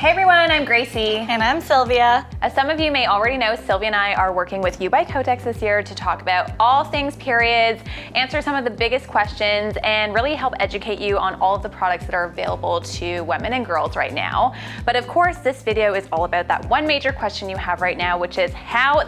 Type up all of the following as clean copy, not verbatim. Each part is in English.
Hey everyone, I'm Gracie. And I'm Sylvia. As some of you may already know, Sylvia and I are working with you by Kotex this year to talk about all things periods, answer some of the biggest questions, and really help educate you on all of the products that are available to women and girls right now. But of course, this video is all about that one major question you have right now, which is how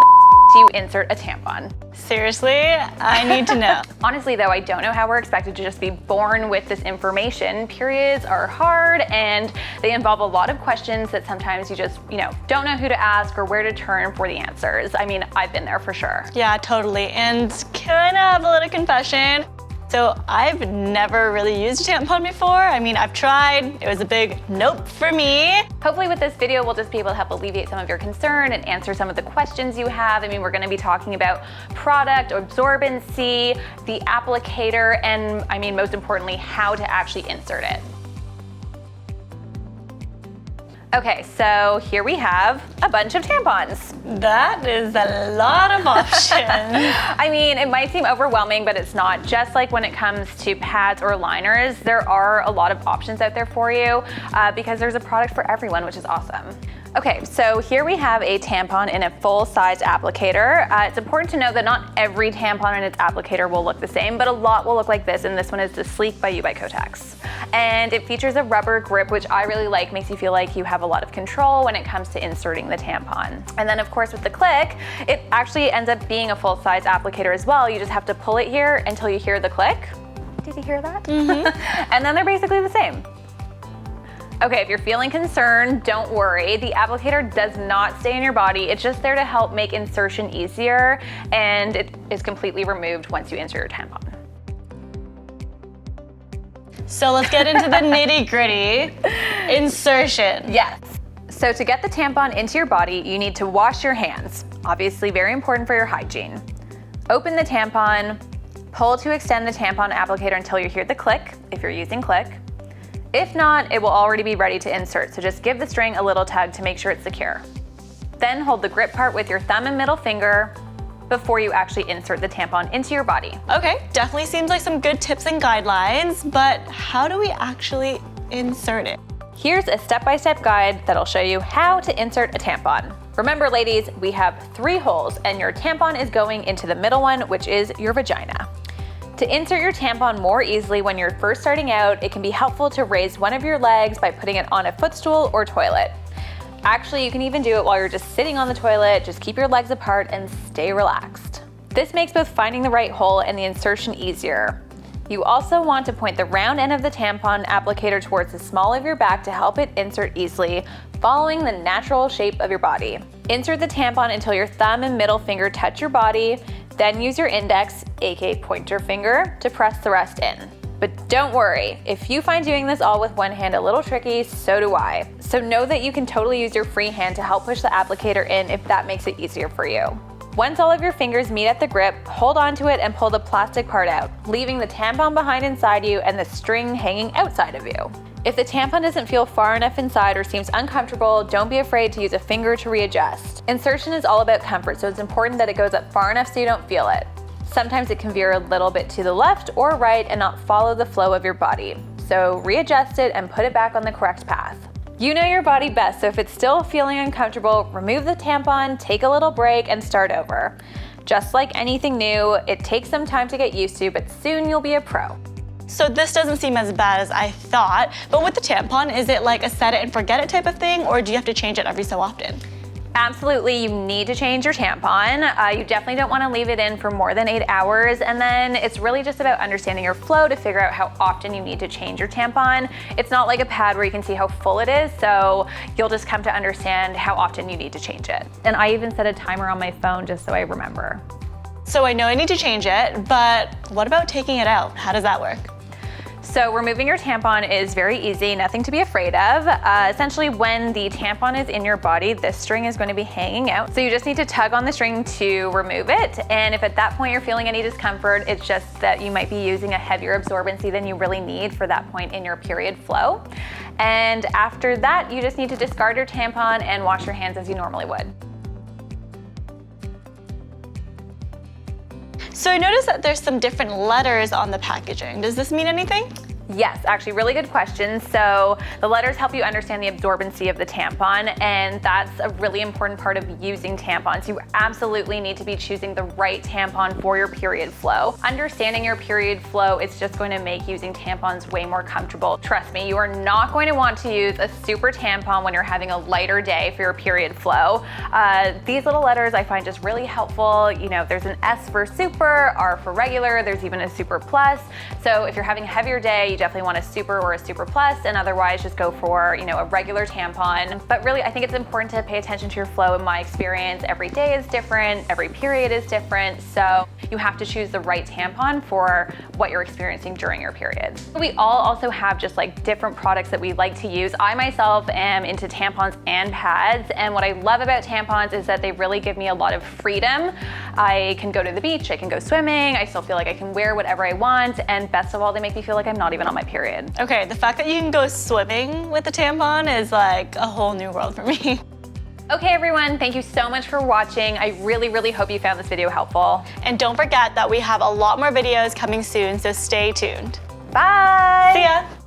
do you insert a tampon? Seriously, I need to know. Honestly though, I don't know how we're expected to just be born with this information. Periods are hard and they involve a lot of questions that sometimes you just, don't know who to ask or where to turn for the answers. I mean, I've been there for sure. Yeah, totally. And can I have a little confession? So I've never really used a tampon before. I mean, I've tried. It was a big nope for me. Hopefully with this video, we'll just be able to help alleviate some of your concern and answer some of the questions you have. I mean, we're gonna be talking about product, absorbency, the applicator, and I mean, most importantly, how to actually insert it. Okay, so here we have a bunch of tampons. That is a lot of options. I mean, it might seem overwhelming, but it's not. Just like when it comes to pads or liners, there are a lot of options out there for you because there's a product for everyone, which is awesome. Okay, so here we have a tampon in a full-size applicator. It's important to know that not every tampon and its applicator will look the same, but a lot will look like this, and this one is the Sleek by You by Kotex. And it features a rubber grip, which I really like, makes you feel like you have a lot of control when it comes to inserting the tampon. And then of course with the click, it actually ends up being a full-size applicator as well. You just have to pull it here until you hear the click. Did you hear that? Mm-hmm. And then they're basically the same. Okay, if you're feeling concerned, don't worry. The applicator does not stay in your body. It's just there to help make insertion easier, and it is completely removed once you insert your tampon. So let's get into the nitty-gritty. Insertion. Yes. So to get the tampon into your body, you need to wash your hands. Obviously very important for your hygiene. Open the tampon, pull to extend the tampon applicator until you hear the click, if you're using click. If not, it will already be ready to insert, so just give the string a little tug to make sure it's secure. Then hold the grip part with your thumb and middle finger before you actually insert the tampon into your body. Okay, definitely seems like some good tips and guidelines, but how do we actually insert it? Here's a step-by-step guide that'll show you how to insert a tampon. Remember ladies, we have 3 holes and your tampon is going into the middle one, which is your vagina. To insert your tampon more easily when you're first starting out, it can be helpful to raise one of your legs by putting it on a footstool or toilet. Actually, you can even do it while you're just sitting on the toilet. Just keep your legs apart and stay relaxed. This makes both finding the right hole and the insertion easier. You also want to point the round end of the tampon applicator towards the small of your back to help it insert easily, following the natural shape of your body. Insert the tampon until your thumb and middle finger touch your body, then use your index, aka pointer finger, to press the rest in. But don't worry, if you find doing this all with one hand a little tricky, so do I. So know that you can totally use your free hand to help push the applicator in if that makes it easier for you. Once all of your fingers meet at the grip, hold onto it and pull the plastic part out, leaving the tampon behind inside you and the string hanging outside of you. If the tampon doesn't feel far enough inside or seems uncomfortable, don't be afraid to use a finger to readjust. Insertion is all about comfort, so it's important that it goes up far enough so you don't feel it. Sometimes it can veer a little bit to the left or right and not follow the flow of your body. So readjust it and put it back on the correct path. You know your body best, so if it's still feeling uncomfortable, remove the tampon, take a little break, and start over. Just like anything new, it takes some time to get used to, but soon you'll be a pro. So this doesn't seem as bad as I thought, but with the tampon, is it like a set it and forget it type of thing, or do you have to change it every so often? Absolutely, you need to change your tampon. You definitely don't want to leave it in for more than 8 hours, and then it's really just about understanding your flow to figure out how often you need to change your tampon. It's not like a pad where you can see how full it is, so you'll just come to understand how often you need to change it. And I even set a timer on my phone just so I remember. So I know I need to change it, but what about taking it out? How does that work? So removing your tampon is very easy, nothing to be afraid of. Essentially, when the tampon is in your body, this string is going to be hanging out. So you just need to tug on the string to remove it. And if at that point you're feeling any discomfort, it's just that you might be using a heavier absorbency than you really need for that point in your period flow. And after that, you just need to discard your tampon and wash your hands as you normally would. So I noticed that there's some different letters on the packaging. Does this mean anything? Yes, actually really good question. So the letters help you understand the absorbency of the tampon, and that's a really important part of using tampons. You absolutely need to be choosing the right tampon for your period flow. Understanding your period flow is just going to make using tampons way more comfortable. Trust me, you are not going to want to use a super tampon when you're having a lighter day for your period flow. These little letters I find just really helpful. You know, there's an S for super, R for regular, there's even a super plus. So if you're having a heavier day, you definitely want a super or a super plus, and otherwise just go for, you know, a regular tampon. But really, I think it's important to pay attention to your flow. In my experience, every day is different, every period is different, so you have to choose the right tampon for what you're experiencing during your period. We all also have just like different products that we like to use. I myself am into tampons and pads, and what I love about tampons is that they really give me a lot of freedom. I can go to the beach, I can go swimming, I still feel like I can wear whatever I want, and best of all, they make me feel like I'm not even on my period. Okay, the fact that you can go swimming with a tampon is like a whole new world for me. Okay everyone, thank you so much for watching. I really hope you found this video helpful. And don't forget that we have a lot more videos coming soon, so stay tuned. Bye! See ya!